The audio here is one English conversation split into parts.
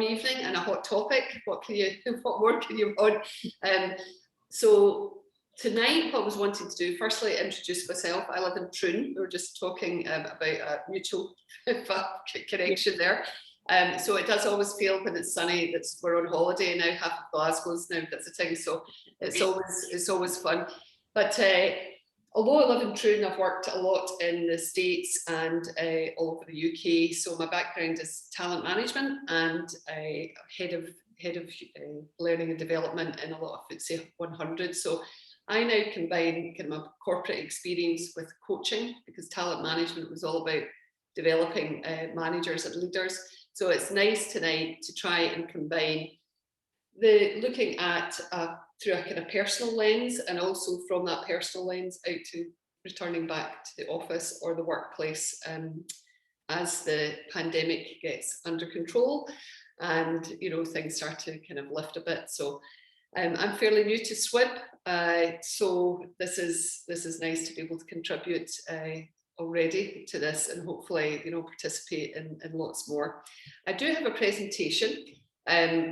evening and a hot topic. What more can you want? So tonight, what I was wanting to do, firstly, introduce myself. I live in Troon. We were just talking about a mutual connection there. So it does always feel when it's sunny that we're on holiday now. Half of Glasgow's now visiting, so it's always fun. But although I live in Troon, I've worked a lot in the States and all over the UK. So my background is talent management and head of learning and development in a lot of FTSE 100. So I now combine kind of my corporate experience with coaching, because talent management was all about developing managers and leaders. So it's nice tonight to try and combine looking at through a kind of personal lens, and also from that personal lens out to returning back to the office or the workplace as the pandemic gets under control and things start to kind of lift a bit. So I'm fairly new to SWIB, so this is nice to be able to contribute already to this, and hopefully participate in lots more. I do have a presentation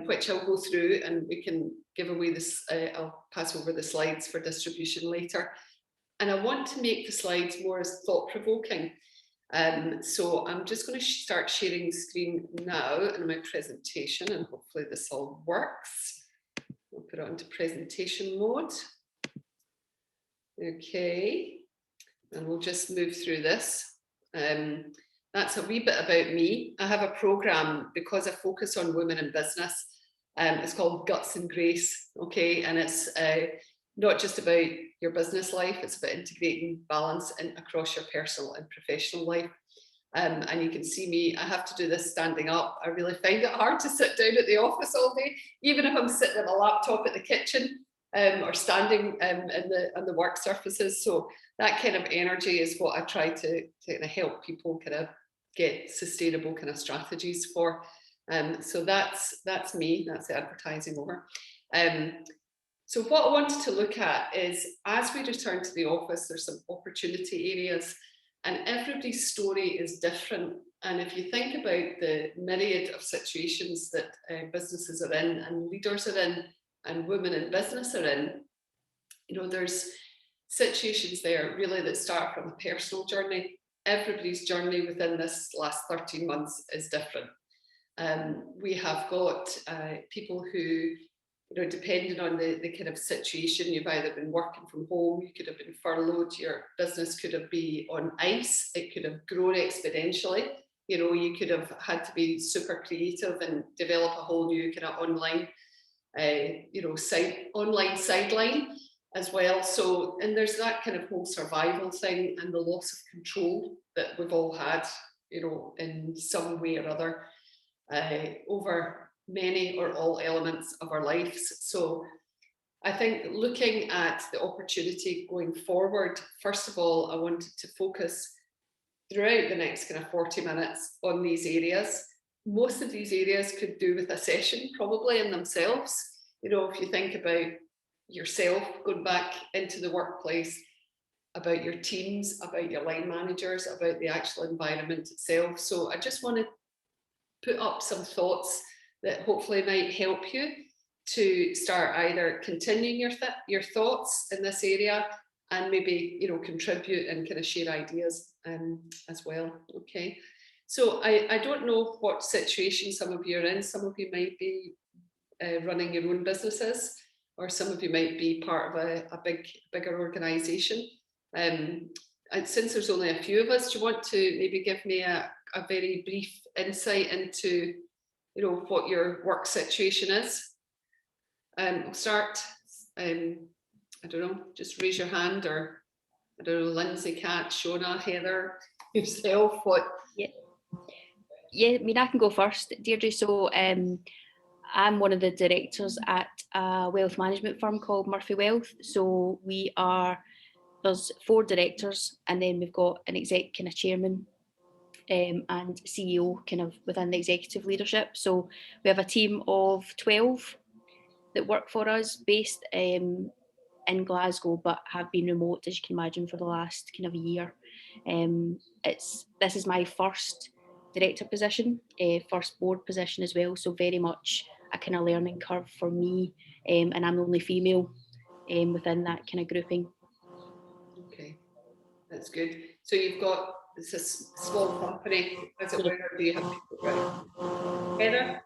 which I'll go through, and we can give away this. I'll pass over the slides for distribution later. And I want to make the slides more as thought-provoking. So I'm just going to start sharing the screen now in my presentation, and hopefully this all works. I'll put it onto presentation mode. Okay, and we'll just move through this. That's a wee bit about me. I have a programme because I focus on women in business. It's called Guts and Grace, okay? And it's not just about your business life, it's about integrating balance across your personal and professional life. And you can see me, I have to do this standing up. I really find it hard to sit down at the office all day, even if I'm sitting at a laptop at the kitchen or standing on the work surfaces. So that kind of energy is what I try to kind of help people kind of get sustainable kind of strategies for. So that's me, that's the advertising over. So what I wanted to look at is, as we return to the office, there's some opportunity areas, and everybody's story is different. And if you think about the myriad of situations that businesses are in, and leaders are in, and women in business are in, there's situations there really that start from a personal journey. Everybody's journey within this last 13 months is different. We have got people who, depending on the kind of situation, you've either been working from home, you could have been furloughed, your business could have been on ice, it could have grown exponentially. You could have had to be super creative and develop a whole new kind of online, online sideline as well. So, and there's that kind of whole survival thing and the loss of control that we've all had, in some way or other, over many or all elements of our lives. So I think looking at the opportunity going forward, first of all, I wanted to focus throughout the next kind of 40 minutes on these areas. Most of these areas could do with a session probably in themselves. If you think about yourself going back into the workplace, about your teams, about your line managers, about the actual environment itself. So I just want to put up some thoughts that hopefully might help you to start either continuing your thoughts in this area, and maybe contribute and kind of share ideas as well. Okay, so I don't know what situation some of you are in. Some of you might be running your own businesses, or some of you might be part of a bigger organization. And since there's only a few of us, do you want to maybe give me a very brief insight into what your work situation is? We'll start, I don't know, just raise your hand, or I don't know, Lindsay, Kat, Shona, Heather, yourself, what? Yeah, I mean, I can go first, Deirdre. So I'm one of the directors at a wealth management firm called Murphy Wealth. So there's 4 directors, and then we've got an exec kind of chairman and CEO kind of within the executive leadership. So we have a team of 12 that work for us, based in Glasgow, but have been remote, as you can imagine, for the last kind of year. This is my first director position, first board position as well. So very much a kind of learning curve for me, and I'm the only female within that kind of grouping. Okay, that's good. So you've got, it's a small company, as it were, or do you have people right? Heather?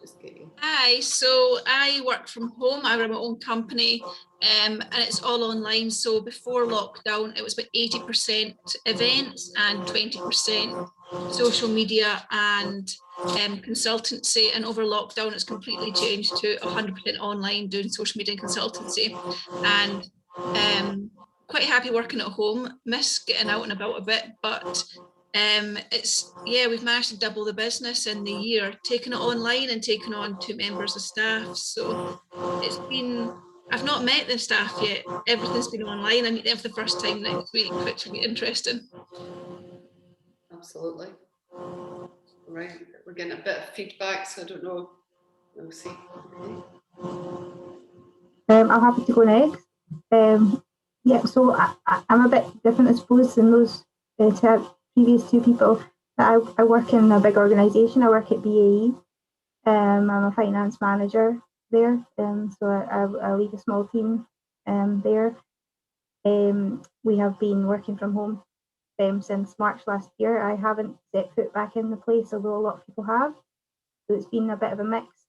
Just kidding. Hi, so I work from home. I run my own company, and it's all online. So before lockdown, it was about 80% events and 20% social media and consultancy. And over lockdown, it's completely changed to 100% online, doing social media and consultancy. And quite happy working at home. Miss getting out and about a bit, but we've managed to double the business in the year, taking it online and taking on 2 members of staff. So it's been, I've not met the staff yet. Everything's been online. I meet them for the first time next week, which will be interesting. Absolutely. Right, we're getting a bit of feedback, so I don't know. We'll see. I'm happy to go next. So I'm a bit different, I suppose, than those previous 2 people. I work in a big organisation. I work at BAE. I'm a finance manager there, so I lead a small team there. We have been working from home since March last year. I haven't set foot back in the place, although a lot of people have. So it's been a bit of a mixed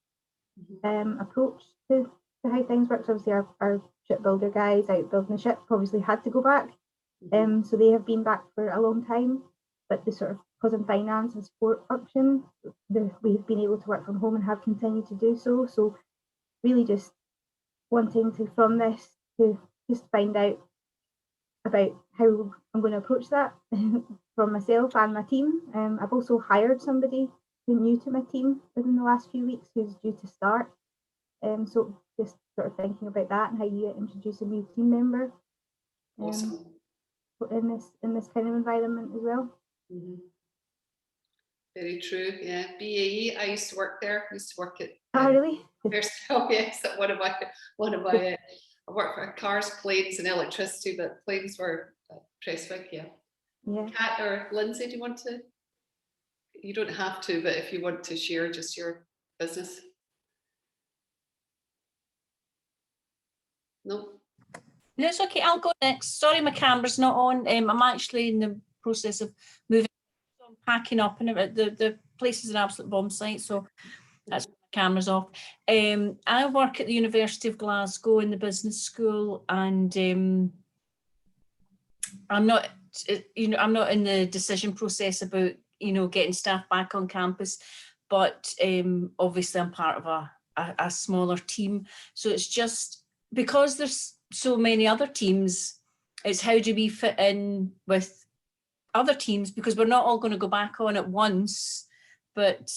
approach to how things work. So obviously our shipbuilder guys out building the ship obviously had to go back. So they have been back for a long time, but the sort of because of finance and support function, we've been able to work from home and have continued to do so. So really just wanting to, from this, to just find out about how I'm going to approach that from myself and my team. I've also hired somebody who's new to my team within the last few weeks who's due to start. So just sort of thinking about that and how you introduce a new team member Awesome. in this kind of environment as well. Mm-hmm. Very true. Yeah, BAE. I used to work there. I used to work at. Oh, really? Yes, at one of my. I worked for cars, planes, and electricity, but planes were Prestwick. Yeah. Yeah. Kat or Lindsay, do you want to? You don't have to, but if you want to share just your business. No. No, it's okay. I'll go next. Sorry, my camera's not on. I'm actually in the process of moving. So I'm packing up, and the place is an absolute bomb site. So that's why my camera's off. I work at the University of Glasgow in the business school, and I'm not in the decision process about getting staff back on campus, but obviously I'm part of a smaller team. So it's just because there's so many other teams, it's how do we fit in with other teams, because we're not all going to go back on at once. But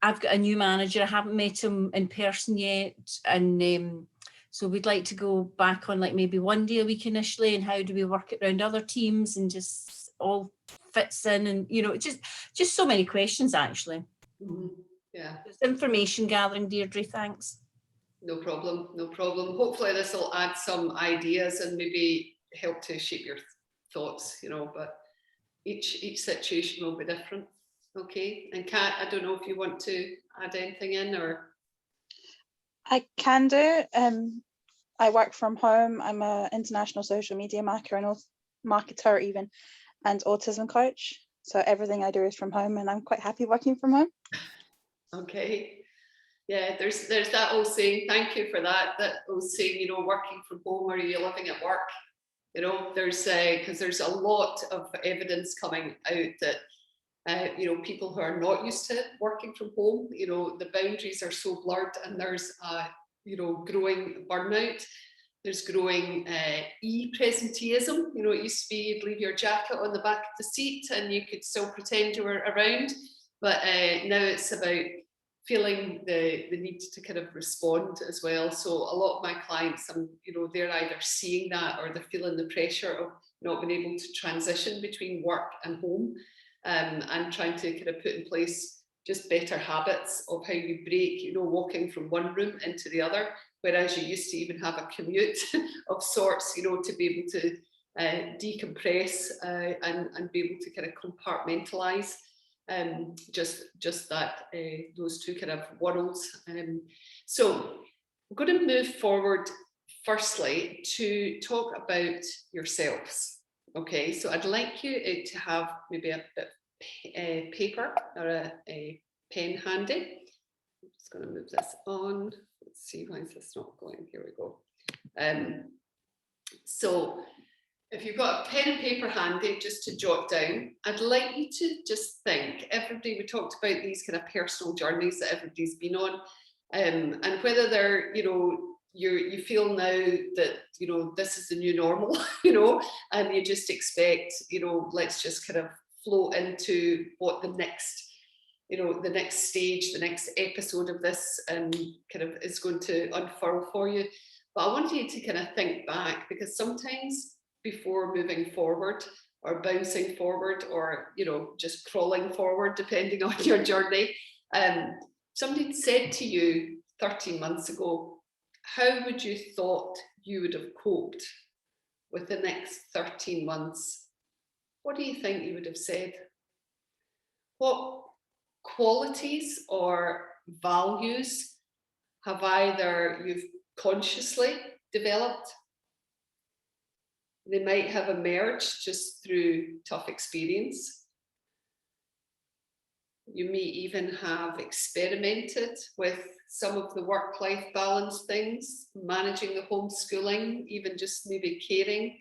I've got a new manager. I haven't met him in person yet, and so we'd like to go back on like maybe 1 day a week initially, and how do we work it around other teams and just all fits in, and just so many questions actually. Mm-hmm. Yeah. It's information gathering, Deirdre, thanks. No problem, no problem. Hopefully this will add some ideas and maybe help to shape your thoughts, but each situation will be different. Okay, and Kat, I don't know if you want to add anything in or? I can do. I work from home. I'm an international social media marketer even, and autism coach. So everything I do is from home, and I'm quite happy working from home. Okay. Yeah, there's that old saying, thank you for that old saying, working from home, or are you living at work? There's because there's a lot of evidence coming out that people who are not used to working from home, the boundaries are so blurred, and there's growing burnout. There's growing e-presenteeism. It used to be you'd leave your jacket on the back of the seat and you could still pretend you were around, but now it's about feeling the need to kind of respond as well. So a lot of my clients, they're either seeing that or they're feeling the pressure of not being able to transition between work and home, and trying to kind of put in place just better habits of how you break, walking from one room into the other, whereas you used to even have a commute of sorts, to be able to decompress and be able to kind of compartmentalise. just that those two kind of worlds. So we're going to move forward firstly to talk about yourselves. Okay, so I'd like you to have maybe a bit of paper or a pen handy. I'm just going to move this on. Let's see, why is this not going? Here we go. So if you've got a pen and paper handy just to jot down, I'd like you to just think, everybody, we talked about these kind of personal journeys that everybody's been on, and whether they're, you know, you feel now that, you know, this is the new normal, you know, and you just expect, you know, let's just kind of float into what the next, you know, the next stage, the next episode of this kind of is going to unfurl for you. But I want you to kind of think back, because sometimes before moving forward or bouncing forward or, you know, just crawling forward, depending on your journey, somebody said to you 13 months ago, how would you thought you would have coped with the next 13 months? What do you think you would have said? What qualities or values have either you've consciously developed? They might have emerged just through tough experience. You may even have experimented with some of the work-life balance things, managing the homeschooling, even just maybe caring,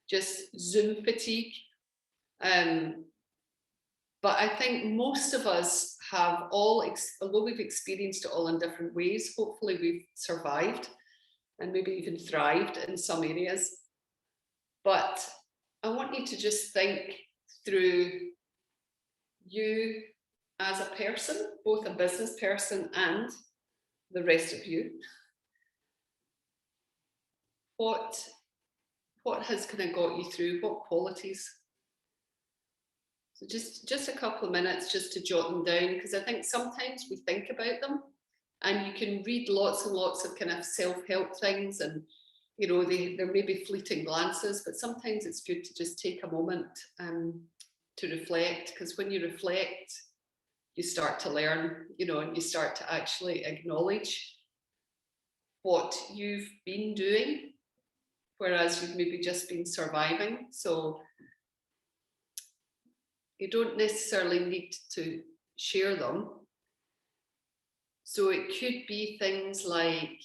just Zoom fatigue. But I think most of us have all, although we've experienced it all in different ways, hopefully we've survived and maybe even thrived in some areas. But I want you to just think through you as a person, both a business person and the rest of you. What has kind of got you through? What qualities? So just a couple of minutes just to jot them down, because I think sometimes we think about them, and you can read lots and lots of kind of self-help things, and you know, there may be fleeting glances, but sometimes it's good to just take a moment to reflect, because when you reflect, you start to learn, you know, and you start to actually acknowledge what you've been doing, whereas you've maybe just been surviving. So you don't necessarily need to share them. So it could be things like,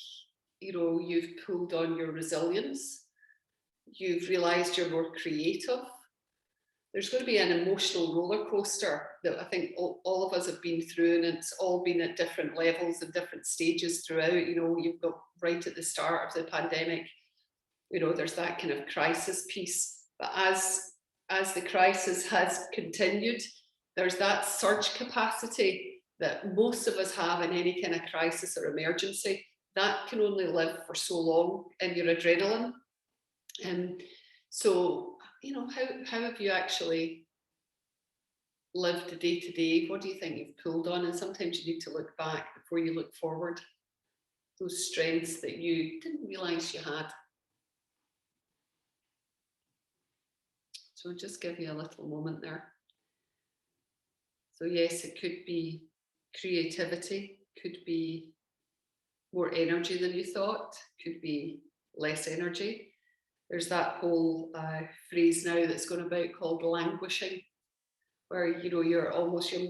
you know, you've pulled on your resilience, you've realized you're more creative. There's going to be an emotional roller coaster that I think all of us have been through, and it's all been at different levels and different stages throughout. You know, you've got right at the start of the pandemic, you know, there's that kind of crisis piece. But as the crisis has continued, there's that surge capacity that most of us have in any kind of crisis or emergency. That can only live for so long in your adrenaline. And so, you know, how have you actually lived the day to day? What do you think you've pulled on? And sometimes you need to look back before you look forward. Those strengths that you didn't realize you had. So I'll just give you a little moment there. So yes, it could be creativity, could be more energy than you thought, could be less energy. There's that whole phrase now that's going about called languishing, where, you know, your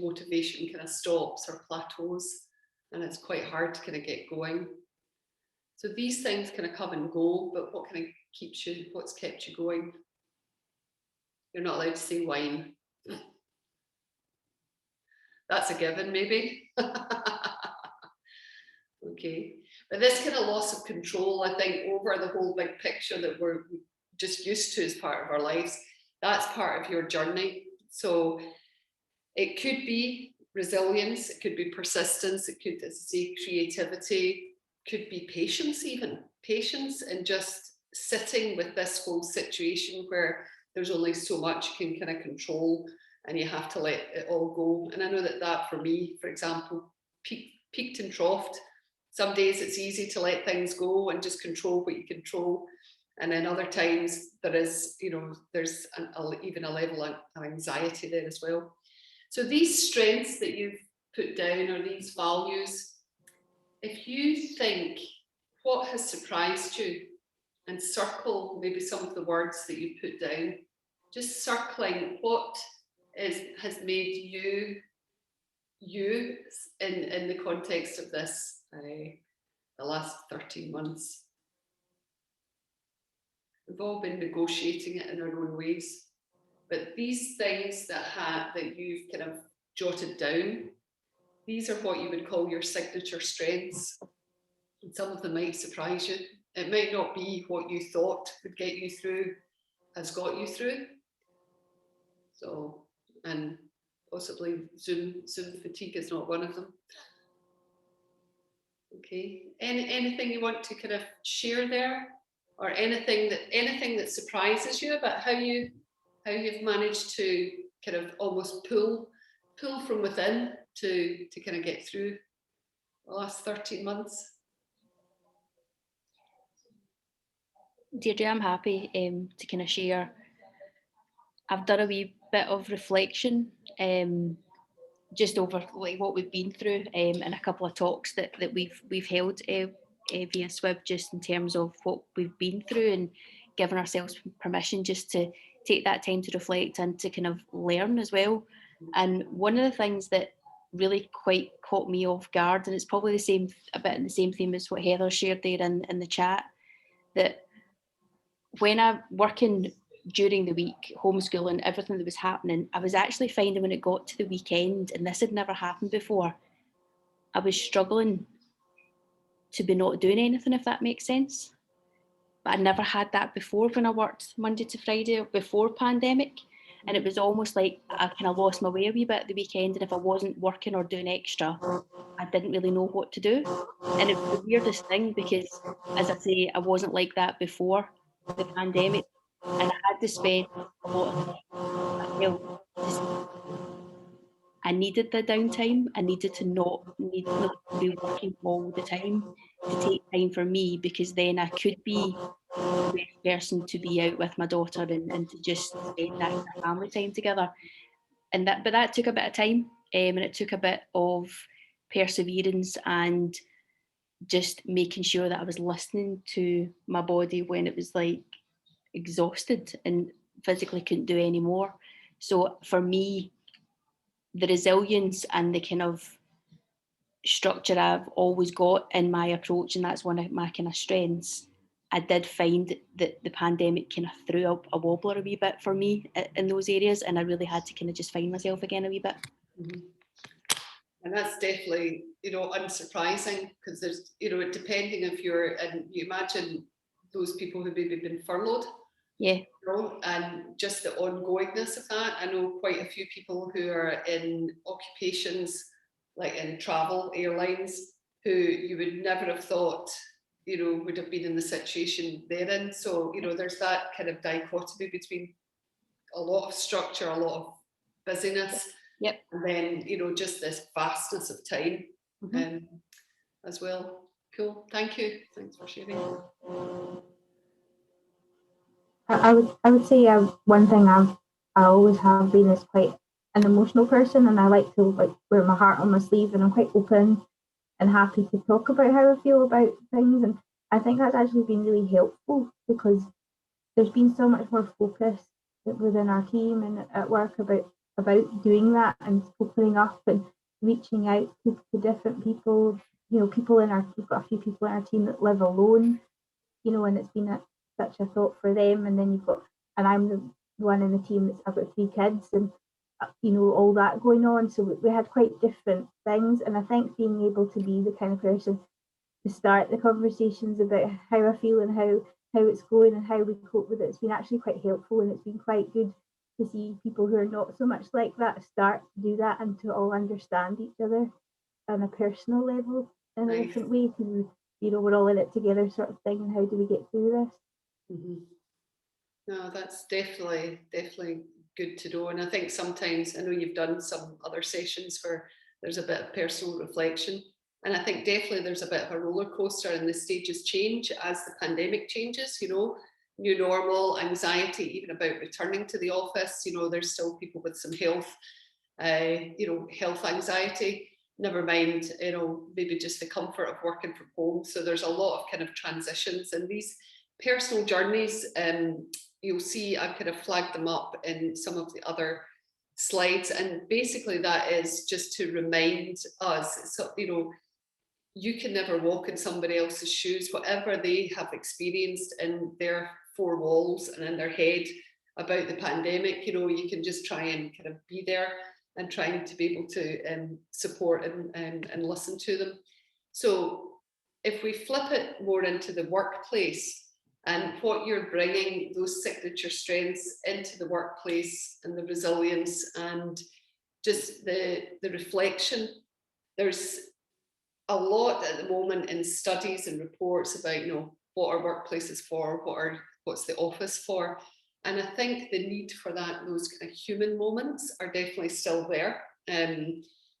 motivation kind of stops or plateaus, and it's quite hard to kind of get going. So these things kind of come and go, but what kind of keeps you, what's kept you going? You're not allowed to say wine. That's a given, maybe. Okay, but this kind of loss of control, I think, over the whole big picture that we're just used to as part of our lives, that's part of your journey. So it could be resilience, it could be persistence, it could, as I say, creativity, could be patience even. Patience and just sitting with this whole situation where there's only so much you can kind of control and you have to let it all go. And I know that for me, for example, peaked and troughed. Some days it's easy to let things go and just control what you control. And then other times there is, you know, there's even a level of anxiety there as well. So these strengths that you've put down, or these values, if you think what has surprised you, and circle maybe some of the words that you put down, just circling what has made you in the context of this, the last 13 months. We've all been negotiating it in our own ways, but these things that you've kind of jotted down, these are what you would call your signature strengths. And some of them might surprise you. It might not be what you thought would get you through has got you through. So, and possibly Zoom fatigue is not one of them. Okay, anything you want to kind of share there, or anything that surprises you about how you've managed to kind of almost pull from within to kind of get through the last 13 months? Deirdre, I'm happy to kind of share. I've done a wee bit of reflection just over like what we've been through and a couple of talks that we've held via SWIB, just in terms of what we've been through, and giving ourselves permission just to take that time to reflect and to kind of learn as well. And one of the things that really quite caught me off guard, and it's probably a bit in the same theme as what Heather shared there in the chat, that when I'm working during the week, homeschooling, everything that was happening, I was actually finding when it got to the weekend, and this had never happened before, I was struggling to be not doing anything, if that makes sense. But I never had that before when I worked Monday to Friday before pandemic. And it was almost like I kind of lost my way a wee bit at the weekend, and if I wasn't working or doing extra, I didn't really know what to do. And it was the weirdest thing, because, as I say, I wasn't like that before the pandemic, and I had to spend a lot of time. I needed the downtime. I needed to not be working all the time, to take time for me, because then I could be the best person to be out with my daughter and to just spend that family time together. But that took a bit of time, and it took a bit of perseverance and just making sure that I was listening to my body when it was like exhausted and physically couldn't do any more. So for me, the resilience and the kind of structure I've always got in my approach, and that's one of my kind of strengths, I did find that the pandemic kind of threw up a wobbler a wee bit for me in those areas, and I really had to kind of just find myself again a wee bit. Mm-hmm. And that's definitely, unsurprising, because there's, depending if and you imagine those people who maybe been furloughed. Yeah. And just the ongoingness of that. I know quite a few people who are in occupations like in travel, airlines, who you would never have thought, would have been in the situation they're in. So, there's that kind of dichotomy between a lot of structure, a lot of busyness, yep, and then, just this vastness of time as well. Cool, thank you. Thanks for sharing. I would say one thing I always have been is quite an emotional person, and I like to wear my heart on my sleeve, and I'm quite open and happy to talk about how I feel about things. And I think that's actually been really helpful, because there's been so much more focus within our team and at work about doing that and opening up and reaching out to different people. We've got a few people in our team that live alone, and it's been such a thought for them. And then and I'm the one in the team I've got 3 kids, and all that going on. So we had quite different things, and I think being able to be the kind of person to start the conversations about how I feel and how it's going and how we cope with it, it's been actually quite helpful, and it's been quite good to see people who are not so much like that start to do that, and to all understand each other on a personal level in a different way, because we're all in it together, sort of thing. And how do we get through this? Mm-hmm. No, that's definitely good to know. And I think sometimes, I know you've done some other sessions where there's a bit of personal reflection, and I think definitely there's a bit of a roller coaster, and the stages change as the pandemic changes. New normal, anxiety even about returning to the office. There's still people with some health health anxiety, never mind, maybe just the comfort of working from home. So there's a lot of kind of transitions, and these personal journeys, you'll see I've kind of flagged them up in some of the other slides, and basically that is just to remind us, so you can never walk in somebody else's shoes. Whatever they have experienced in their four walls and in their head about the pandemic, you can just try and kind of be there and trying to be able to support and listen to them. So if we flip it more into the workplace and what you're bringing, those signature strengths into the workplace, and the resilience and just the reflection, there's a lot at the moment in studies and reports about what are workplaces for, what's the office for, and I think the need for that, those kind of human moments, are definitely still there.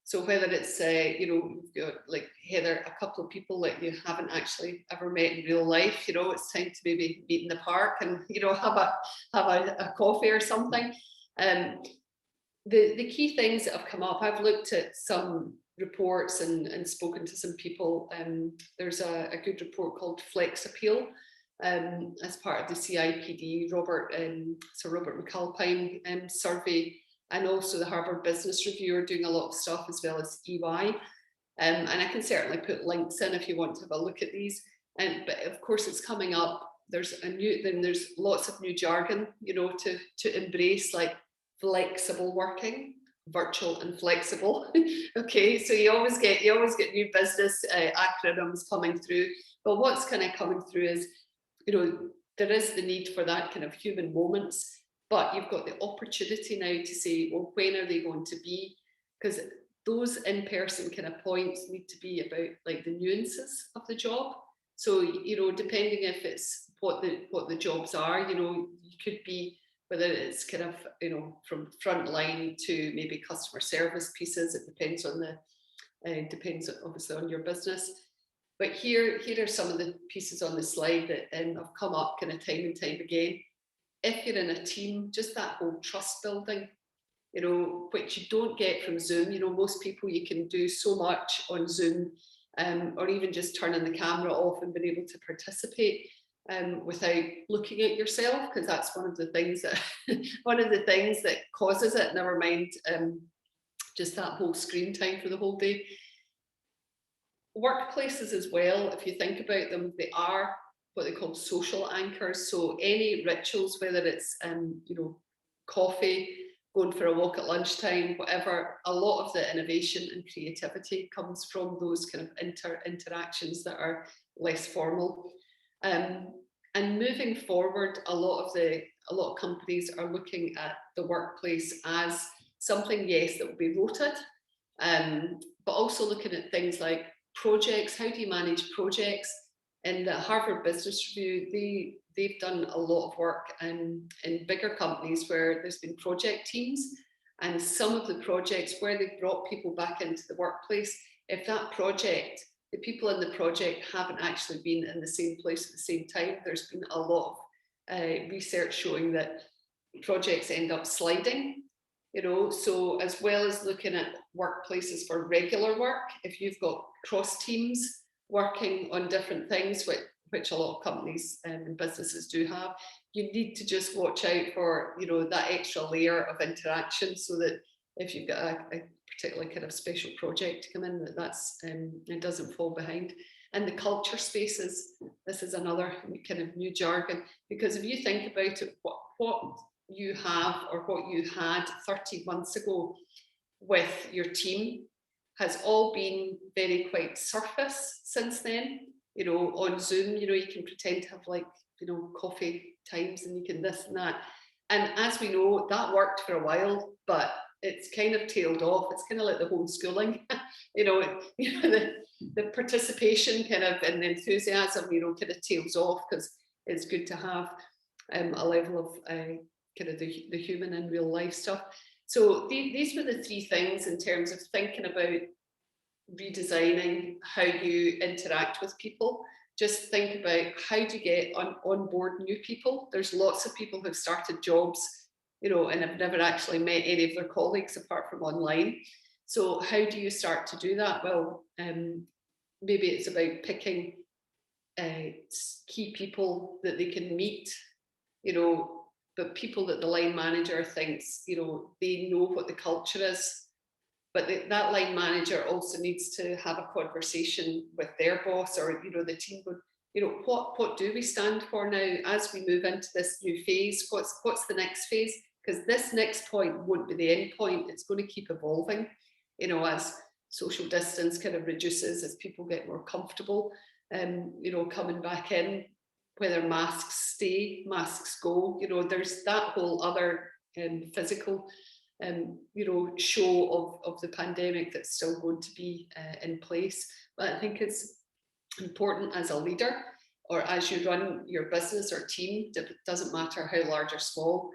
So whether it's you've got, like Heather, a couple of people that you haven't actually ever met in real life, it's time to maybe meet in the park and have a coffee or something. The key things that have come up, I've looked at some reports and spoken to some people. There's a good report called Flex Appeal as part of the CIPD, Sir Robert McAlpine survey, and also the Harvard Business Review are doing a lot of stuff, as well as EY. And I can certainly put links in if you want to have a look at these. But of course, it's coming up. There's lots of new jargon, to embrace, like flexible working, virtual and flexible. Okay, so you always get new business acronyms coming through. But what's kind of coming through is, there is the need for that kind of human moments, but you've got the opportunity now to say, well, when are they going to be? Because those in-person kind of points need to be about like the nuances of the job. So, depending if it's what the jobs are, you could be, whether it's kind of, from front line to maybe customer service pieces. It depends depends obviously on your business. But here are some of the pieces on the slide that have come up kind of time and time again. If you're in a team, just that whole trust building, which you don't get from Zoom. Most people, you can do so much on Zoom, or even just turning the camera off and being able to participate without looking at yourself, because that's one of the things that causes it. Never mind just that whole screen time for the whole day. Workplaces as well, if you think about them, they are what they call social anchors. So any rituals, whether it's coffee, going for a walk at lunchtime, whatever, a lot of the innovation and creativity comes from those kind of interactions that are less formal. And moving forward, a lot of companies are looking at the workplace as something, yes, that will be rotated, but also looking at things like projects. How do you manage projects? In the Harvard Business Review, they've done a lot of work in bigger companies where there's been project teams, and some of the projects where they've brought people back into the workplace, if that project, the people in the project haven't actually been in the same place at the same time, there's been a lot of research showing that projects end up sliding. So as well as looking at workplaces for regular work, if you've got cross teams working on different things, which a lot of companies and businesses do have, you need to just watch out for that extra layer of interaction, so that if you've got a particularly kind of special project to come in, that's it doesn't fall behind. And the culture spaces, this is another kind of new jargon, because if you think about it, what you have or what you had 30 months ago with your team has all been very quite surface since then. On Zoom, you can pretend to have like, coffee times, and you can this and that. And as we know, that worked for a while, but it's kind of tailed off. It's kind of like the homeschooling, the participation kind of and the enthusiasm, kind of tails off, because it's good to have a level of kind of the human and real life stuff. So these were the three things in terms of thinking about redesigning how you interact with people. Just think about how do you get on board new people. There's lots of people who've started jobs you know, and have never actually met any of their colleagues apart from online. So how do you start to do that? Well, maybe it's about picking key people that they can meet, you know, but people that the line manager thinks, you know, they know what the culture is. But that line manager also needs to have a conversation with their boss, or, you know, the team. You know, what do we stand for now as we move into this new phase? What's the next phase? Because this next point won't be the end point. It's going to keep evolving, you know, as social distance kind of reduces, as people get more comfortable, you know, coming back in, whether masks stay, masks go, you know, there's that whole other physical, you know, show of the pandemic that's still going to be in place. But I think it's important as a leader, or as you run your business or team, it doesn't matter how large or small,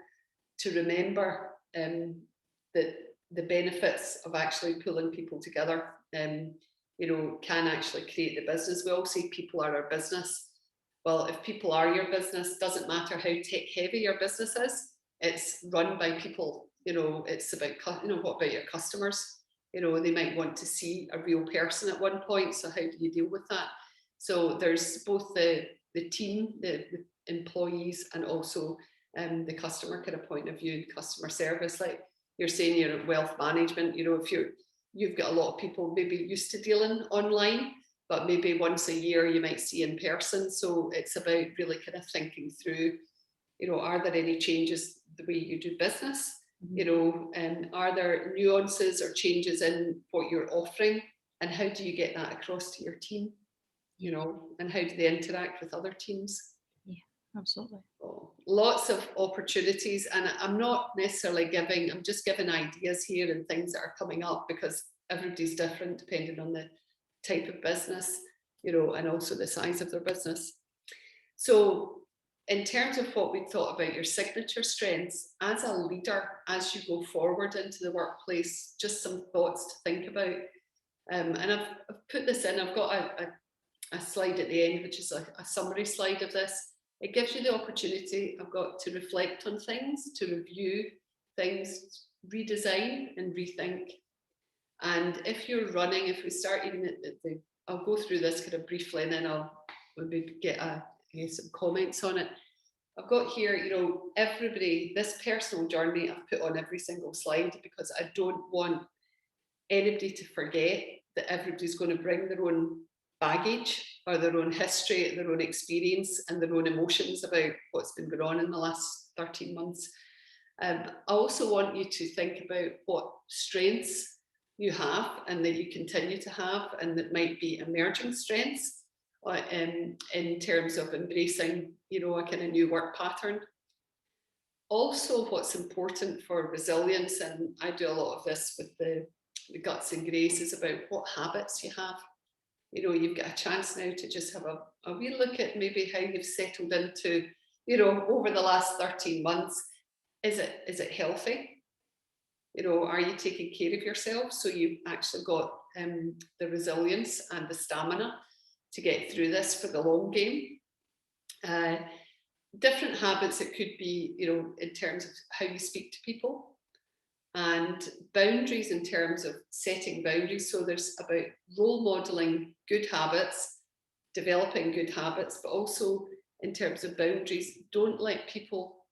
to remember that the benefits of actually pulling people together, you know, can actually create the business. We all say people are our business. Well, if people are your business, doesn't matter how tech heavy your business is, it's run by people. You know, it's about, you know, what about your customers? You know, they might want to see a real person at one point. So how do you deal with that? So there's both the team, the employees, and also the customer kind of point of view, customer service. Like you're saying, you're at wealth management, you know, if you've got a lot of people maybe used to dealing online, but maybe once a year you might see in person. So it's about really kind of thinking through, you know, are there any changes the way you do business? You know, and are there nuances or changes in what you're offering, and how do you get that across to your team? You know, and how do they interact with other teams? Yeah, absolutely. Oh, lots of opportunities, and I'm not necessarily giving, I'm just giving ideas here and things that are coming up, because everybody's different depending on the type of business, you know, and also the size of their business. So in terms of what we thought about your signature strengths as a leader, as you go forward into the workplace, just some thoughts to think about. And I've put this in, I've got a slide at the end, which is a summary slide of this. It gives you the opportunity, I've got, to reflect on things, to review things, redesign and rethink. And if you're running, if we start even at the, I'll go through this kind of briefly and then I'll maybe get some comments on it. I've got here, you know, everybody, this personal journey I've put on every single slide, because I don't want anybody to forget that everybody's going to bring their own baggage or their own history, their own experience and their own emotions about what's been going on in the last 13 months. I also want you to think about what strengths you have and that you continue to have, and that might be emerging strengths in terms of embracing, you know, a kind of new work pattern. Also, what's important for resilience, and I do a lot of this with the guts and grace, is about what habits you have. You know, you've got a chance now to just have a wee look at maybe how you've settled into, you know, over the last 13 months. Is it healthy? You know, are you taking care of yourself? So you've actually got the resilience and the stamina to get through this for the long game. Different habits, it could be, you know, in terms of how you speak to people, and boundaries in terms of setting boundaries. So there's about role modeling good habits, developing good habits, but also in terms of boundaries, don't let people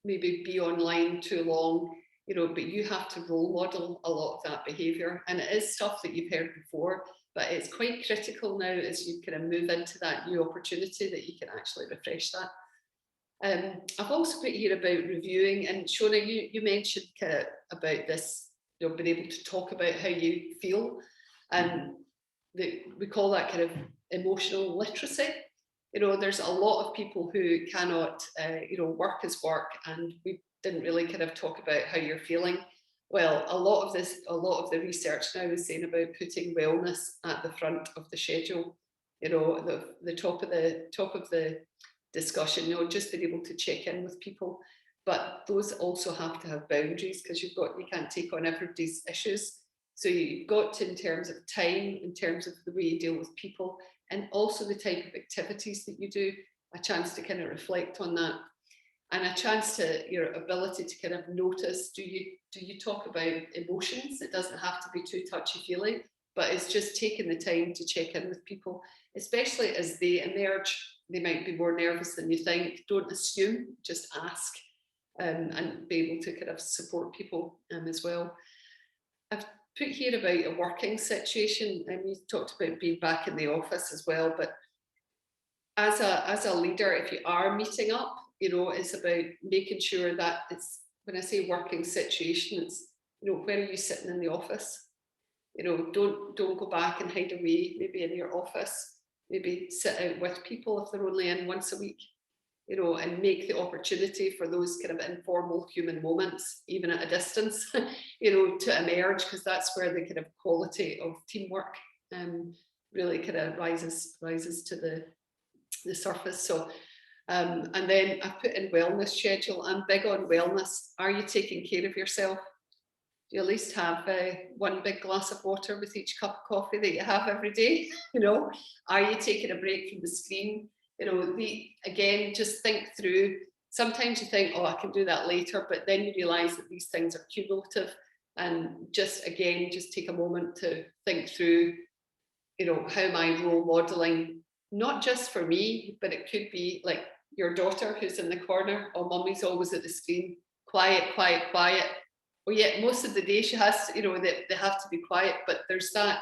maybe be online too long, you know, but you have to role model a lot of that behavior. And it is stuff that you've heard before, but it's quite critical now as you kind of move into that new opportunity that you can actually refresh that. I've also put here about reviewing, and Shona, you mentioned kind of about this, you know, being able to talk about how you feel, and we call that kind of emotional literacy. You know, there's a lot of people who cannot, you know, work is work, and we didn't really kind of talk about how you're feeling. Well, a lot of the research now is saying about putting wellness at the front of the schedule. You know, the top of the discussion, you know, just being able to check in with people. But those also have to have boundaries, because you can't take on everybody's issues. So you've got to, in terms of time, in terms of the way you deal with people, and also the type of activities that you do, a chance to kind of reflect on that. and a chance to your ability to kind of notice, do you talk about emotions? It doesn't have to be too touchy-feely, but it's just taking the time to check in with people, especially as they emerge. They might be more nervous than you think. Don't assume, just ask, and be able to kind of support people as well. I've put here about a working situation, and you talked about being back in the office as well, but as a leader, if you are meeting up, it's about making sure that it's, when I say working situation, it's, where are you sitting in the office? Don't go back and hide away, maybe in your office, maybe sit out with people if they're only in once a week, and make the opportunity for those kind of informal human moments, even at a distance, to emerge, because that's where the kind of quality of teamwork really kind of rises to the surface. So and then I put in wellness schedule. I'm big on wellness. Are you taking care of yourself? Do you at least have one big glass of water with each cup of coffee that you have every day? Are you taking a break from the screen? Again, just think through. Sometimes you think, oh, I can do that later, but then you realize that these things are cumulative, and just take a moment to think through, how am I role modeling, not just for me, but it could be like your daughter who's in the corner, or mummy's always at the screen, quiet. Well, yet most of the day she has to, they have to be quiet, but there's that,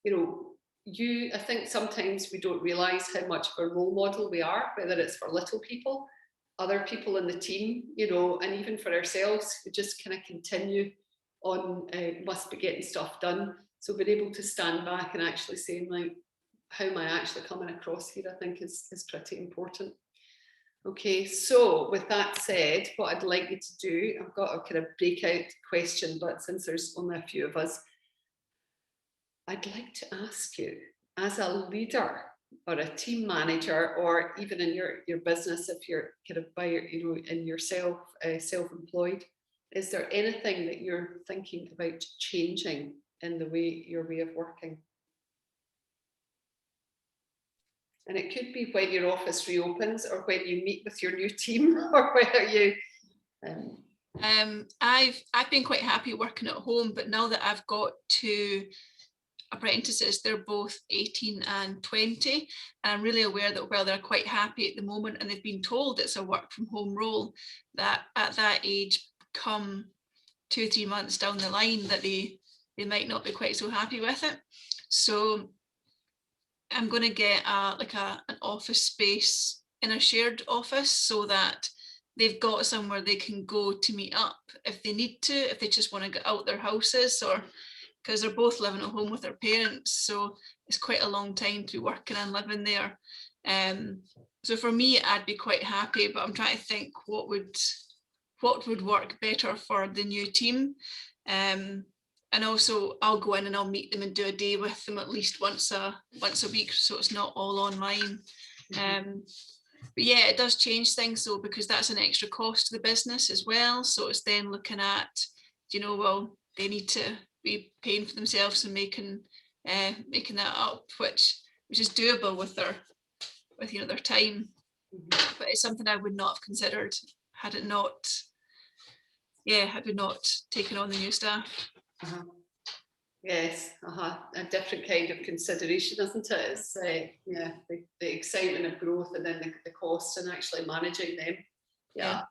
I think sometimes we don't realize how much of a role model we are, whether it's for little people, other people in the team, and even for ourselves. We just kind of continue on, must be getting stuff done. So being able to stand back and actually saying, like, how am I actually coming across here, I think is pretty important. Okay, so with that said, what I'd like you to do, I've got a kind of breakout question, but since there's only a few of us, I'd like to ask you, as a leader or a team manager, or even in your business, if you're kind of in yourself, self-employed, is there anything that you're thinking about changing in your way of working? And it could be when your office reopens, or when you meet with your new team, or whether you. I've been quite happy working at home, but now that I've got two apprentices, they're both 18 and 20, and I'm really aware that while they're quite happy at the moment and they've been told it's a work from home role, that at that age, come 2-3 months down the line, that they might not be quite so happy with it. So I'm going to get an office space in a shared office, so that they've got somewhere they can go to meet up if they need to, if they just want to get out their houses, or because they're both living at home with their parents. So it's quite a long time to be working and living there. So for me, I'd be quite happy, but I'm trying to think what would work better for the new team. And also I'll go in and I'll meet them and do a day with them at least once a week, so it's not all online. But yeah, it does change things though, because that's an extra cost to the business as well. So it's then looking at, well, they need to be paying for themselves and making that up, which is doable with their time. But it's something I would not have considered had it not taken on the new staff. Yes, a different kind of consideration, isn't it? It's the excitement of growth, and then the cost and actually managing them. Yeah.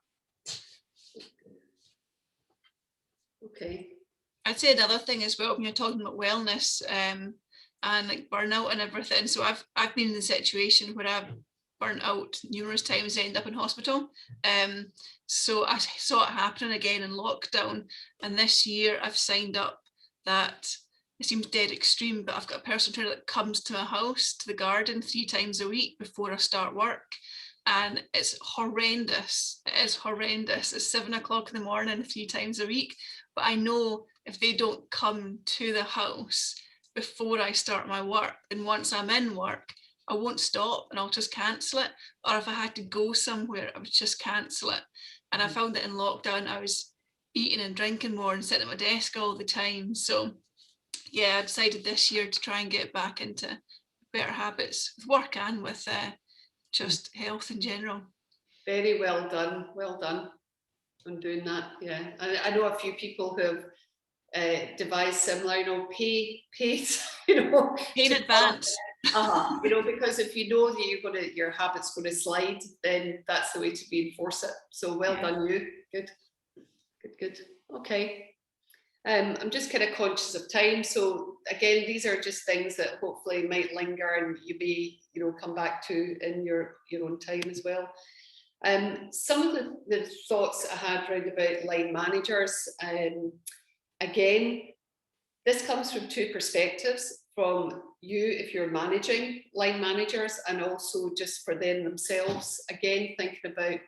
Okay. I'd say another thing as well, when you're talking about wellness and like burnout and everything. So I've been in the situation where I've burnt out numerous times, end up in hospital. So I saw it happening again in lockdown, and this year I've signed up that, it seems dead extreme, but I've got a personal trainer that comes to my house, to the garden, 3 times a week before I start work. And it's horrendous. It is horrendous. It's 7 o'clock in the morning, 3 times a week. But I know if they don't come to the house before I start my work, then once I'm in work, I won't stop and I'll just cancel it. Or if I had to go somewhere, I would just cancel it. And I found that in lockdown, I was eating and drinking more and sitting at my desk all the time. So yeah, I decided this year to try and get back into better habits with work and with just health in general. Very well done. Well done on doing that. Yeah, I know a few people who have devised similar, pay, In to advance. because if you know that your habit's going to slide, then that's the way to reinforce it. So well done, you. Good. Okay. I'm just kind of conscious of time. So again, these are just things that hopefully might linger and you may, come back to in your own time as well. Some of the thoughts I had round about line managers, again, this comes from two perspectives, from you if you're managing line managers, and also just for them themselves, again, thinking about,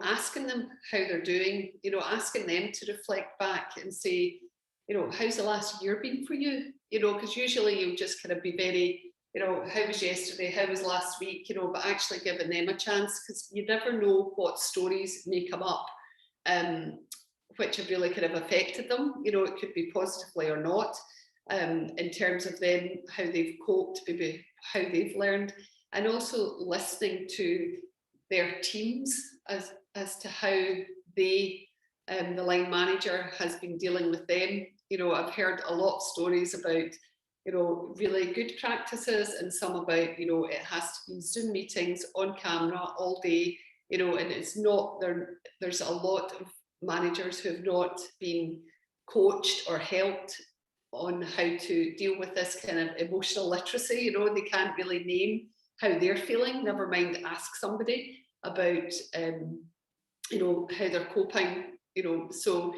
asking them how they're doing, asking them to reflect back and say, how's the last year been for you? Because usually you'll just kind of be very, how was yesterday, how was last week, but actually giving them a chance, because you never know what stories may come up, which have really kind of affected them. It could be positively or not, in terms of them, how they've coped, maybe how they've learned, and also listening to their teams as to how they, the line manager, has been dealing with them. I've heard a lot of stories about, really good practices, and some about, it has to be Zoom meetings on camera all day, and it's not there. There's a lot of managers who have not been coached or helped on how to deal with this kind of emotional literacy. They can't really name how they're feeling, never mind ask somebody about, how they're coping, so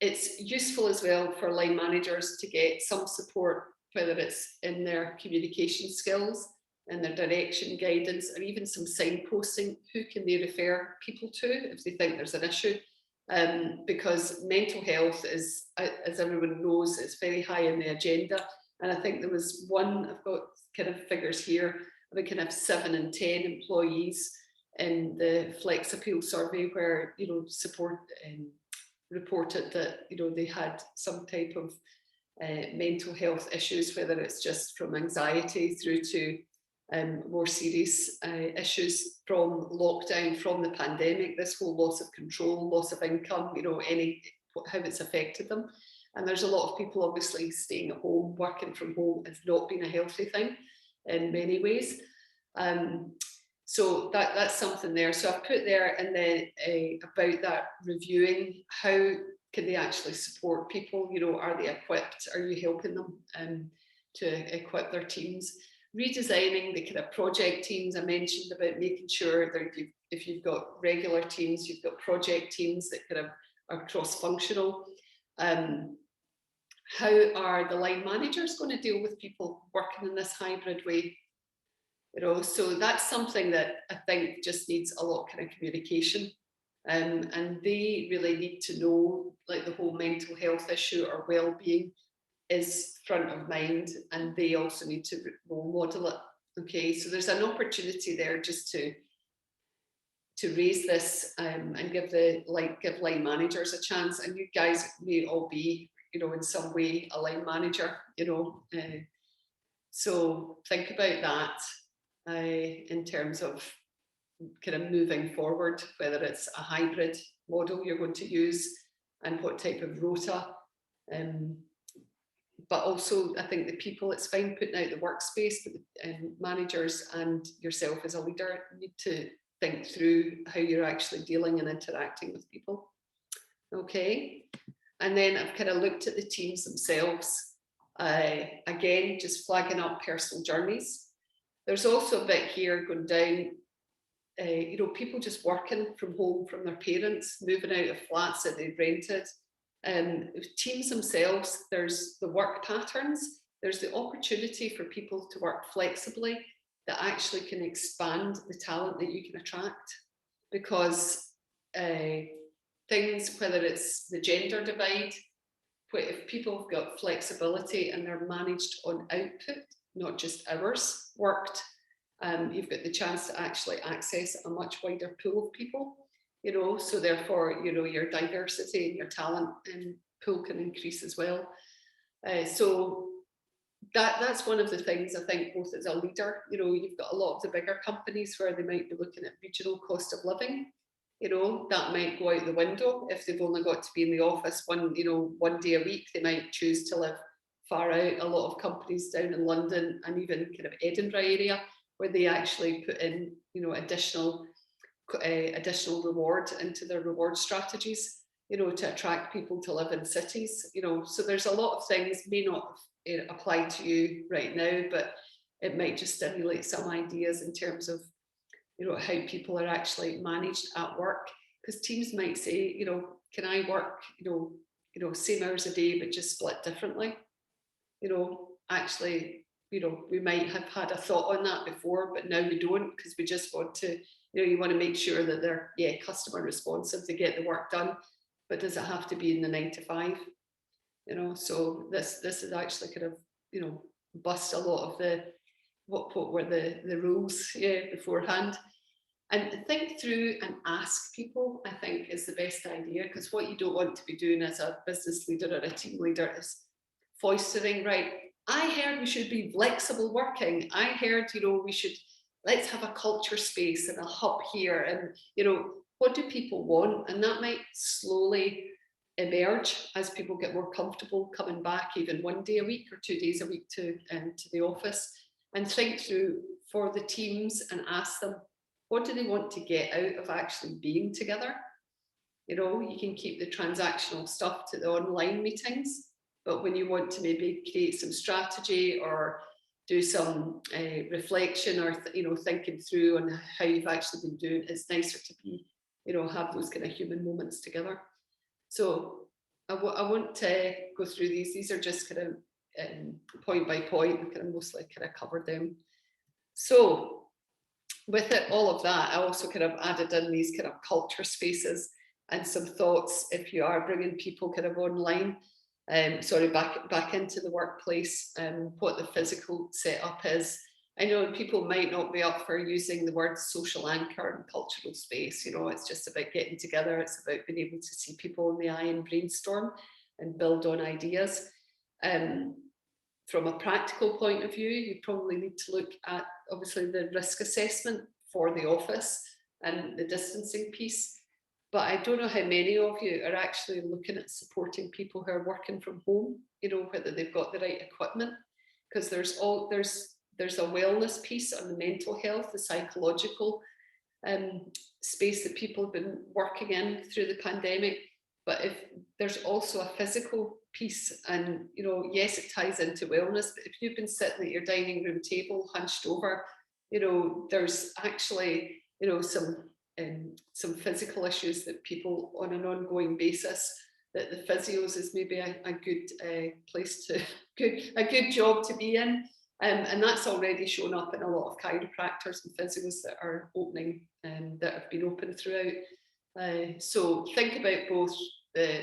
it's useful as well for line managers to get some support, whether it's in their communication skills and their direction, guidance, or even some signposting. Who can they refer people to if they think there's an issue? Because mental health is, as everyone knows, it's very high on the agenda. And I think there was one, I've got kind of figures here, we can have 7 in 10 employees in the Flex Appeal survey where, support reported that, they had some type of mental health issues, whether it's just from anxiety through to more serious issues from lockdown, from the pandemic, this whole loss of control, loss of income, how it's affected them. And there's a lot of people obviously staying at home, working from home has not been a healthy thing in many ways. So that's something there. So I've put there, and then about that reviewing, how can they actually support people? Are they equipped? Are you helping them to equip their teams? Redesigning the kind of project teams I mentioned, about making sure that if you've got regular teams, you've got project teams that kind of are cross-functional. How are the line managers going to deal with people working in this hybrid way? So that's something that I think just needs a lot of kind of communication. And they really need to know, like, the whole mental health issue or well-being is front of mind, and they also need to role model it. Okay, so there's an opportunity there just to raise this and give line managers a chance. And you guys may all be, in some way a line manager, so think about that in terms of kind of moving forward, whether it's a hybrid model you're going to use and what type of rota. But also, I think the people, it's fine putting out the workspace, but managers and yourself as a leader need to think through how you're actually dealing and interacting with people. Okay, and then I've kind of looked at the teams themselves. Again, just flagging up personal journeys. There's also a bit here going down, people just working from home from their parents, moving out of flats that they've rented. Teams themselves, there's the work patterns, there's the opportunity for people to work flexibly that actually can expand the talent that you can attract, because things, whether it's the gender divide, if people have got flexibility and they're managed on output, not just hours worked, you've got the chance to actually access a much wider pool of people. So therefore, your diversity and your talent pool can increase as well. So that's one of the things I think, both as a leader, you know, you've got a lot of the bigger companies where they might be looking at regional cost of living. You know, that might go out the window if they've only got to be in the office one day a week. They might choose to live far out. A lot of companies down in London and even kind of Edinburgh area, where they actually put in, you know, additional reward into their reward strategies, you know, to attract people to live in cities. You know, so there's a lot of things may not apply to you right now, but it might just stimulate some ideas in terms of, you know, how people are actually managed at work. Because teams might say, you know, can I work, you know, same hours a day, but just split differently? You know, actually, you know, we might have had a thought on that before, but now we don't, because we just want to, you know, you want to make sure that they're, customer responsive, they get the work done, but does it have to be in the 9 to 5? You know, so this is actually kind of, you know, bust a lot of the what were the rules beforehand. And think through and ask people, I think, is the best idea, because what you don't want to be doing as a business leader or a team leader is foistering, right, I heard we should be flexible working. I heard, you know, let's have a culture space and a hub here. And, you know, what do people want? And that might slowly emerge as people get more comfortable coming back even 1 day a week or 2 days a week to the office. And think through for the teams and ask them, what do they want to get out of actually being together? You know, you can keep the transactional stuff to the online meetings, but when you want to maybe create some strategy or do some reflection or, you know, thinking through on how you've actually been doing, it's nicer to be, you know, have those kind of human moments together. So I won't go through these. These are just kind of point by point. I kind of mostly kind of covered them. So with it, all of that, I also kind of added in these kind of culture spaces and some thoughts if you are bringing people kind of online, back into the workplace, what the physical setup is. I know people might not be up for using the word social anchor and cultural space. You know, it's just about getting together. It's about being able to see people in the eye and brainstorm and build on ideas. From a practical point of view, you probably need to look at, obviously, the risk assessment for the office and the distancing piece. But I don't know how many of you are actually looking at supporting people who are working from home, you know, whether they've got the right equipment, because there's a wellness piece on the mental health, the psychological space that people have been working in through the pandemic. But if there's also a physical piece, and, you know, yes, it ties into wellness, but if you've been sitting at your dining room table hunched over, you know, there's actually, you know, some physical issues that people on an ongoing basis, that the physios is maybe a good place to, a good job to be in. And that's already shown up in a lot of chiropractors and physios that are opening, that have been open throughout. So think about both the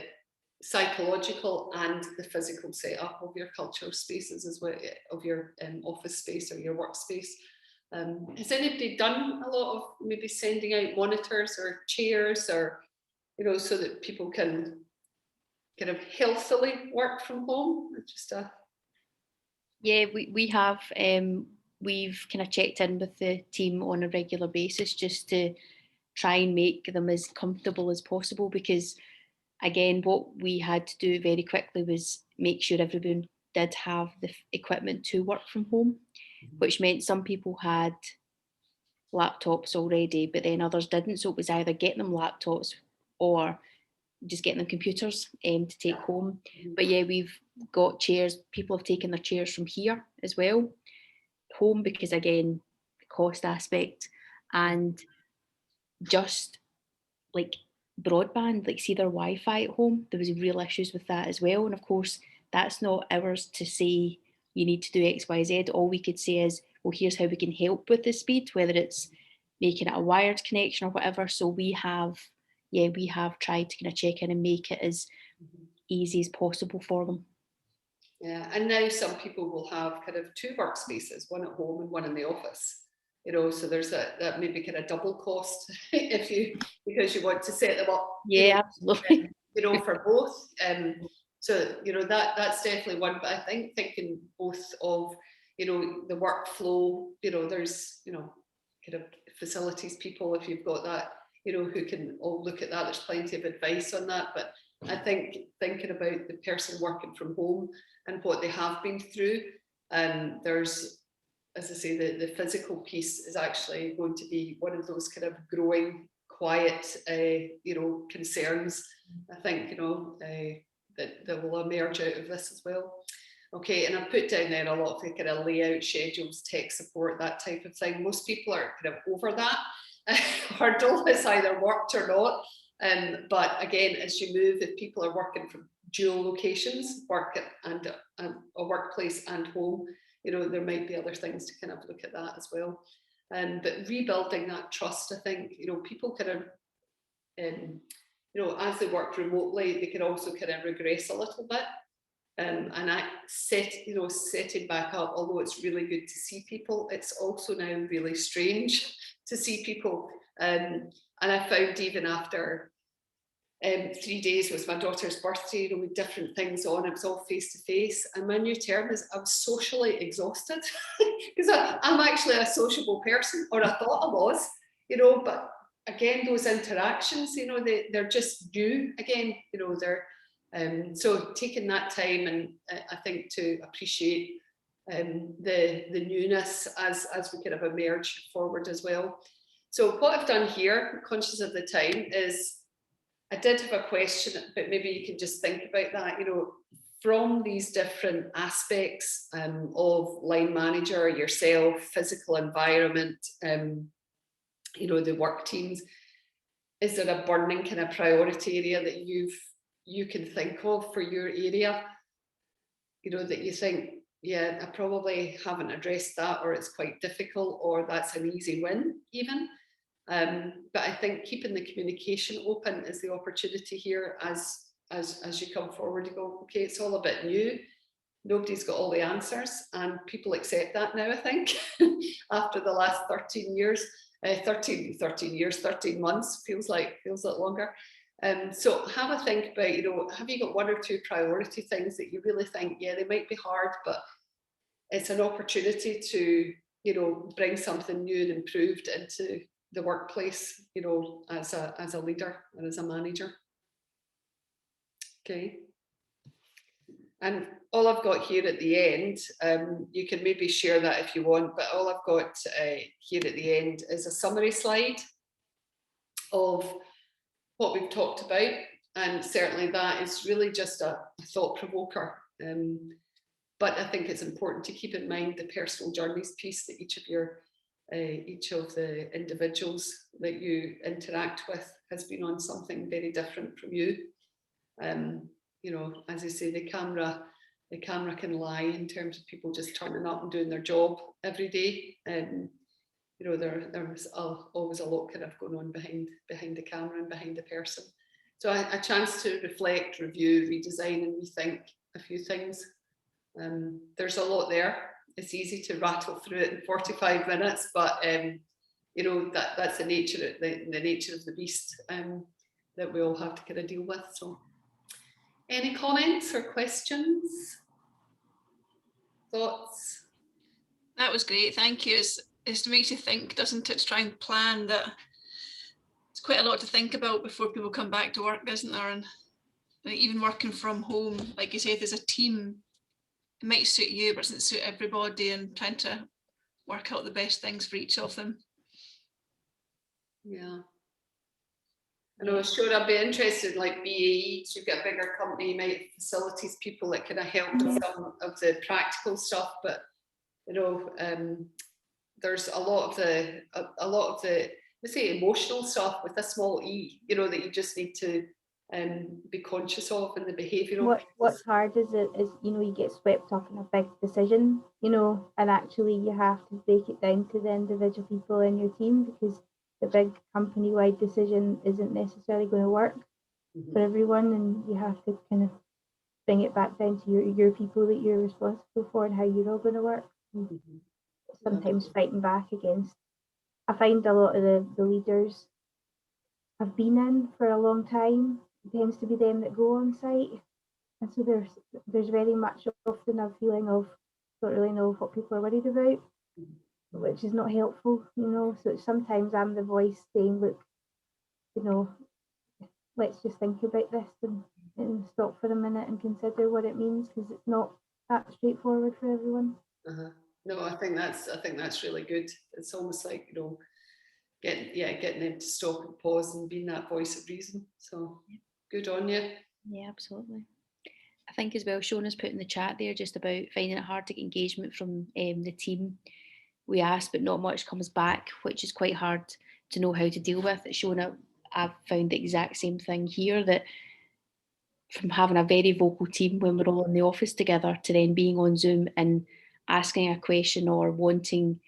psychological and the physical setup of your cultural spaces as well, of your office space or your workspace. Has anybody done a lot of maybe sending out monitors or chairs, or, you know, so that people can kind of healthily work from home? Just Yeah, we have. We've kind of checked in with the team on a regular basis just to try and make them as comfortable as possible, because again, what we had to do very quickly was make sure everyone did have the equipment to work from home, which meant some people had laptops already, but then others didn't. So it was either getting them laptops or just getting them computers to take home. But yeah, we've got chairs. People have taken their chairs from here as well, home, because again, the cost aspect, and just like broadband, like see their Wi-Fi at home, there was real issues with that as well. And of course, that's not ours to say you need to do X, Y, Z. All we could say is, well, here's how we can help with the speed, whether it's making it a wired connection or whatever. So we have tried to kind of check in and make it as easy as possible for them. Yeah, and now some people will have kind of 2 workspaces, one at home and one in the office. You know, so there's that maybe kind of double cost because you want to set them up. Yeah, absolutely. You know, for both. So, you know, that's definitely one, but I think thinking both of, you know, the workflow, you know, there's, you know, kind of facilities people, if you've got that, you know, who can all look at that. There's plenty of advice on that, but I think thinking about the person working from home and what they have been through, there's, as I say, the physical piece is actually going to be one of those kind of growing, quiet, you know, concerns. I think, you know, that will emerge out of this as well. Okay, and I put down there a lot of the kind of layout, schedules, tech support, that type of thing. Most people are kind of over that hurdle. It's either worked or not. But again, as you move, if people are working from dual locations, work and a workplace and home, you know, there might be other things to kind of look at that as well. But rebuilding that trust, I think, you know, people kind of, you know, as they work remotely, they can also kind of regress a little bit. And I setting back up, although it's really good to see people, it's also now really strange to see people. And I found even after 3 days was my daughter's birthday, you know, with different things on, it was all face to face. And my new term is I was socially exhausted because I'm actually a sociable person, or I thought I was, you know, but again, those interactions, you know, they're just new again, you know, they're so taking that time, and I think to appreciate the newness as we kind of emerge forward as well. So what I've done here, conscious of the time, is I did have a question, but maybe you can just think about that, you know, from these different aspects of line manager, yourself, physical environment, you know, the work teams, is there a burning kind of priority area that you can think of for your area, you know, that you think, yeah, I probably haven't addressed that, or it's quite difficult, or that's an easy win even. But I think keeping the communication open is the opportunity here as you come forward. You go, okay, it's all a bit new. Nobody's got all the answers, and people accept that now, I think, after the last 13 years, 13 months, feels like longer. So have a think about, you know, have you got one or two priority things that you really think, yeah, they might be hard, but it's an opportunity to, you know, bring something new and improved into the workplace, you know, as a leader and as a manager. Okay. And all I've got here at the end, you can maybe share that if you want, but all I've got here at the end is a summary slide of what we've talked about. And certainly that is really just a thought provoker. But I think it's important to keep in mind the personal journeys piece that each of the individuals that you interact with has been on something very different from you. You know, as I say, the camera can lie in terms of people just turning up and doing their job every day. You know, there was always a lot kind of going on behind the camera and behind the person. So a chance to reflect, review, redesign, and rethink a few things. There's a lot there. It's easy to rattle through it in 45 minutes, but you know, that's the nature of the beast that we all have to kind of deal with. So, any comments or questions? Thoughts? That was great, thank you. It makes you think, doesn't it, to try and plan that. It's quite a lot to think about before people come back to work, isn't there? And even working from home, like you said, there's a team. It might suit you, but it doesn't suit everybody, and trying to work out the best things for each of them. Yeah. I know, sure, I'd be interested, like BAE, you've got a bigger company, you might have facilities people that kind of help with some of the practical stuff, but you know, there's a lot of the let's say emotional stuff with a small e, you know, that you just need to be conscious of in the behavioural. What's hard is you know, you get swept up in a big decision, you know, and actually you have to break it down to the individual people in your team, because the big company-wide decision isn't necessarily going to work for everyone, and you have to kind of bring it back down to your people that you're responsible for and how you're all going to work. Sometimes fighting back against, I find a lot of the leaders have been in for a long time. It tends to be them that go on site, And so there's very much often a feeling of don't really know what people are worried about, which is not helpful, you know. So sometimes I'm the voice saying, look, you know, let's just think about this and stop for a minute and consider what it means, because it's not that straightforward for everyone. No, I think that's really good. It's almost like, you know, getting them to stop and pause and being that voice of reason. So good on you. Yeah, absolutely. I think as well, Shona's put in the chat there just about finding it hard to get engagement from the team. We ask, but not much comes back, which is quite hard to know how to deal with. Shona, I've found the exact same thing here, that from having a very vocal team when we're all in the office together to then being on Zoom and asking a question or wanting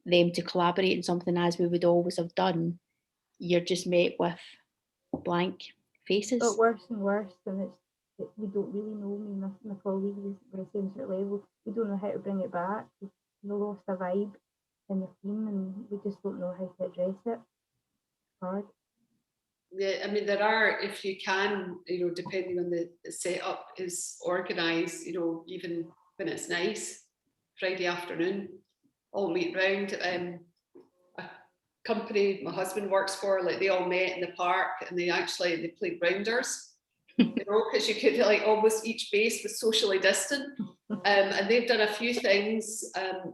them to collaborate in something as we would always have done, you're just met with blank faces. But worse and worse, and we don't really know. Me and my colleagues were the same sort of level. We don't know how to bring it back. We lost a vibe in the team, and we just don't know how to address it. It's hard. Yeah, I mean, there are, if you can, you know, depending on the setup is organised, you know, even when it's nice, Friday afternoon, all meet round. A company my husband works for, like they all met in the park and they played rounders, you know, because you could like almost each base was socially distant. And they've done a few things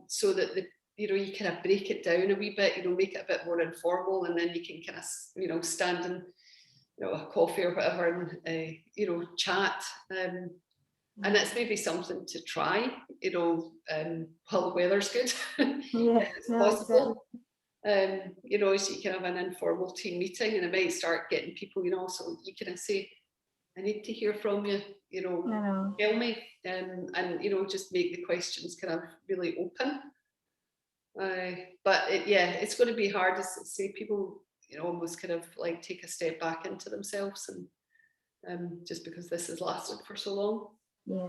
so that you know, you kind of break it down a wee bit, you know, make it a bit more informal, and then you can kind of, you know, stand in, you know, a coffee or whatever and, you know, chat. And it's maybe something to try, you know, while the weather's good, Yeah, if it's no, possible. exactly. You know, so you can have an informal team meeting and it might start getting people, you know, so you kind of say, I need to hear from you, you know, tell me, and, you know, just make the questions kind of really open. But it's going to be hard to say people, you know, almost kind of like take a step back into themselves, and just because this has lasted for so long. Yeah,